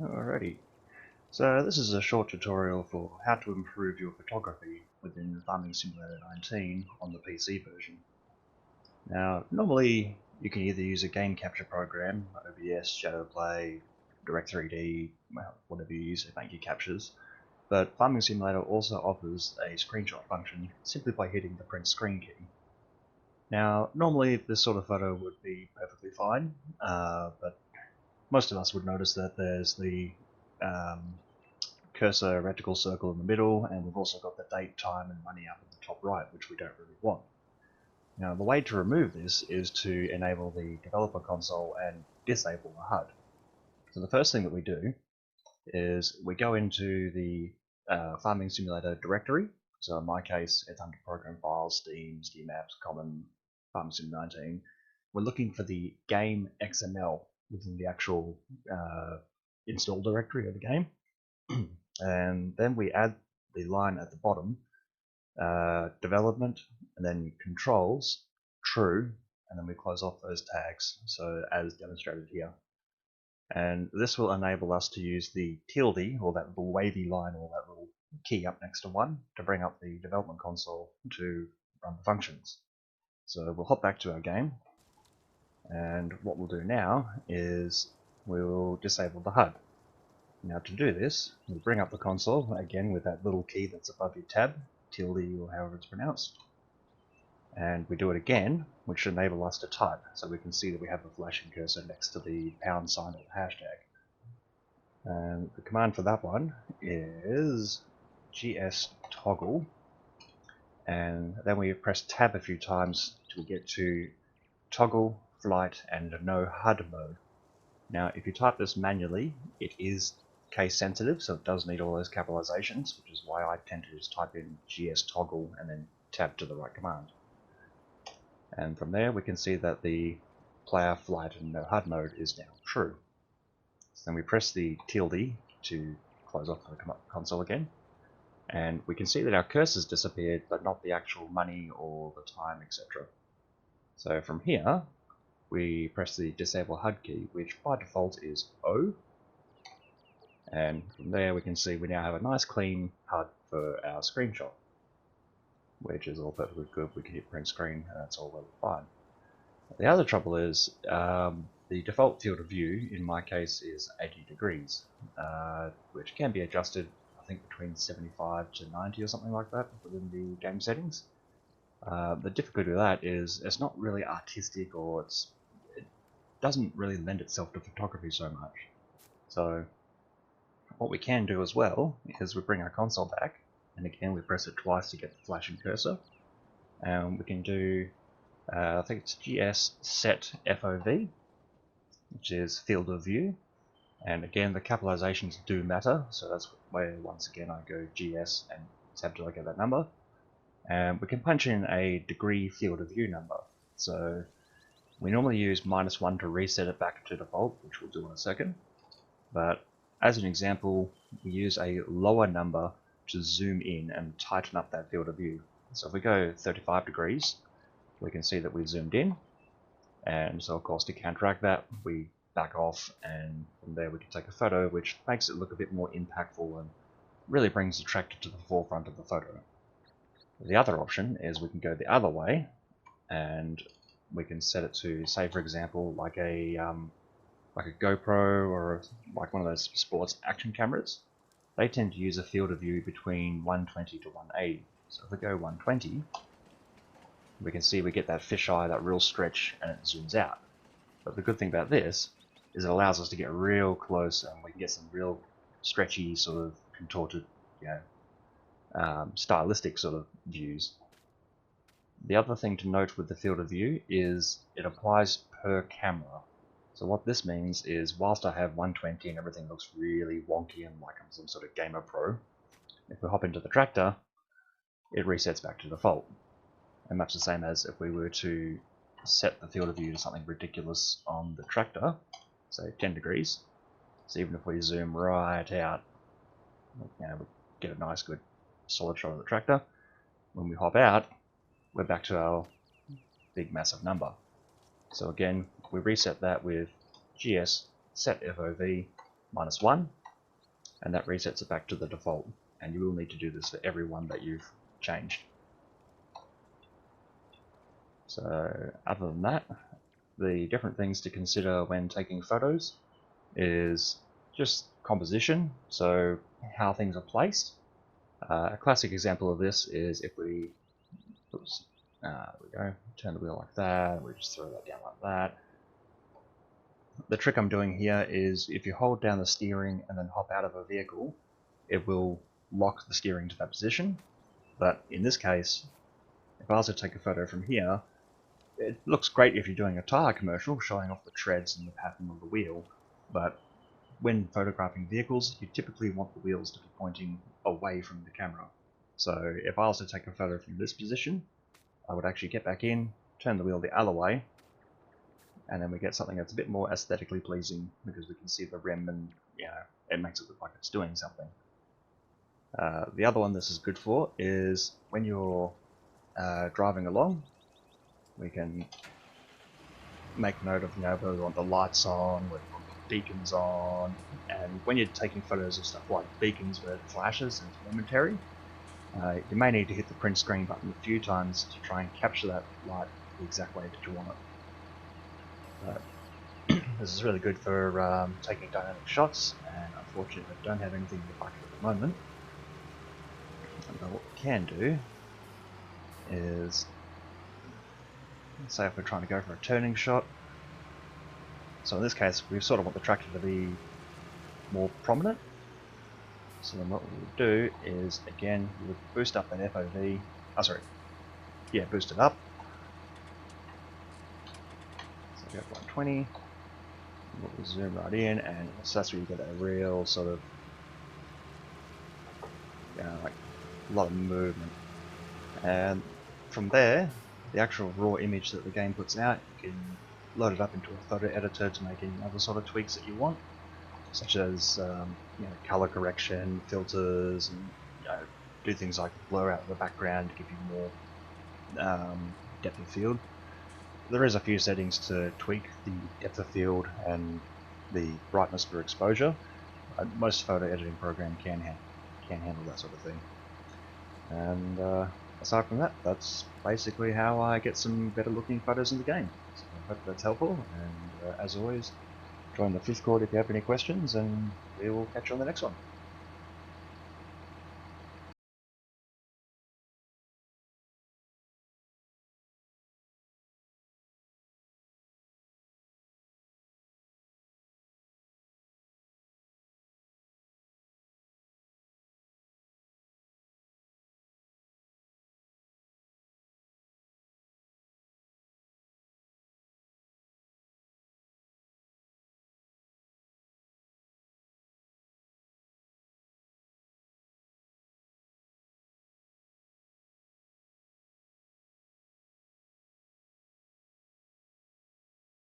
Alrighty, so this is a short tutorial for how to improve your photography within Farming Simulator 19 on the PC version. Now, normally you can either use a game capture program, OBS, Shadowplay, Direct3D, well, whatever you use to make your captures, but Farming Simulator also offers a screenshot function simply by hitting the print screen key. Now, normally this sort of photo would be perfectly fine, but most of us would notice that there's the cursor reticle circle in the middle, and we've also got the date, time, and money up at the top right, which we don't really want. Now, the way to remove this is to enable the developer console and disable the HUD. So the first thing that we do is we go into the Farming Simulator directory. So in my case, it's under Program Files, Steam, Steam Apps, Common, Farming Sim 19. We're looking for the game XML within the actual install directory of the game. And then we add the line at the bottom, development, and then controls, true, and then we close off those tags, so as demonstrated here. And this will enable us to use the tilde, or that little wavy line, or that little key up next to one, to bring up the development console to run the functions. So we'll hop back to our game, and what we'll do now is we'll disable the HUD. Now to do this, we bring up the console, again with that little key that's above your tab, tilde or however it's pronounced, and we do it again, which should enable us to type, so we can see that we have a flashing cursor next to the pound sign or the hashtag. And the command for that one is gs toggle, and then we press tab a few times till we get to toggle, flight, and no HUD mode. Now if you type this manually, it is case sensitive, so it does need all those capitalizations, which is why I tend to just type in gs toggle and then tab to the right command. And from there we can see that the player, flight, and no HUD mode is now true. So then we press the tilde to close off the console again, and we can see that our cursor's disappeared, but not the actual money or the time, etc. So from here we press the disable HUD key, which by default is O, and from there we can see we now have a nice clean HUD for our screenshot, which is all perfectly good. We can hit print screen and that's all really fine. The other trouble is the default field of view in my case is 80 degrees, which can be adjusted I think between 75 to 90 or something like that within the game settings. The difficulty with that is it's not really artistic, or it doesn't really lend itself to photography so much. So what we can do as well is we bring our console back, and again we press it twice to get the flashing cursor, and we can do I think it's gs set FOV, which is field of view, and again the capitalizations do matter, so that's where once again I go gs and tab till I get that number, and we can punch in a degree field of view number. So we normally use -1 to reset it back to default, which we'll do in a second, but as an example we use a lower number to zoom in and tighten up that field of view. So if we go 35 degrees, we can see that we've zoomed in, and so of course to counteract that we back off, and from there we can take a photo which makes it look a bit more impactful and really brings the tractor to the forefront of the photo. The other option is we can go the other way, and we can set it to, say for example, like a GoPro or like one of those sports action cameras. They tend to use a field of view between 120 to 180. So if we go 120, we can see we get that fisheye, that real stretch, and it zooms out. But the good thing about this is it allows us to get real close, and we can get some real stretchy, sort of contorted, stylistic sort of views. The other thing to note with the field of view is it applies per camera. So what this means is, whilst I have 120 and everything looks really wonky and like I'm some sort of gamer pro, if we hop into the tractor, it resets back to default. And much the same as if we were to set the field of view to something ridiculous on the tractor, say 10 degrees, so even if we zoom right out, we get a nice good solid shot of the tractor. When we hop out, we're back to our big massive number. So again, we reset that with gs set FOV, -1, and that resets it back to the default. And you will need to do this for every one that you've changed. So other than that, the different things to consider when taking photos is just composition, so how things are placed. A classic example of this is if we, there we go, turn the wheel like that, we just throw that down like that. The trick I'm doing here is if you hold down the steering and then hop out of a vehicle, it will lock the steering to that position. But in this case, if I was to take a photo from here, it looks great if you're doing a tire commercial, showing off the treads and the pattern of the wheel, but when photographing vehicles, you typically want the wheels to be pointing away from the camera. So if I was to take a photo from this position, I would actually get back in, turn the wheel the other way, and then we get something that's a bit more aesthetically pleasing because we can see the rim and it makes it look like it's doing something. The other one this is good for is when you're driving along, we can make note of whether we want the lights on, whether we want the beacons on, and when you're taking photos of stuff like beacons where it flashes and it's momentary, you may need to hit the print screen button a few times to try and capture that light the exact way that you want it. This is really good for taking dynamic shots, and unfortunately I don't have anything in the bucket at the moment. But what we can do is, let's say if we're trying to go for a turning shot, so in this case we sort of want the tractor to be more prominent. So then what we would do is, again, we would boost up that FOV, boost it up. So go for 120, we'll zoom right in, and so that's where you get a real sort of, like a lot of movement. And from there, the actual raw image that the game puts out, you can load it up into a photo editor to make any other sort of tweaks that you want, such as color correction, filters, and do things like blur out the background to give you more depth of field. There is a few settings to tweak the depth of field and the brightness for exposure. Most photo editing program can handle that sort of thing. And aside from that, that's basically how I get some better looking photos in the game. So I hope that's helpful, and as always, join the Fifth Chord if you have any questions, and we will catch you on the next one.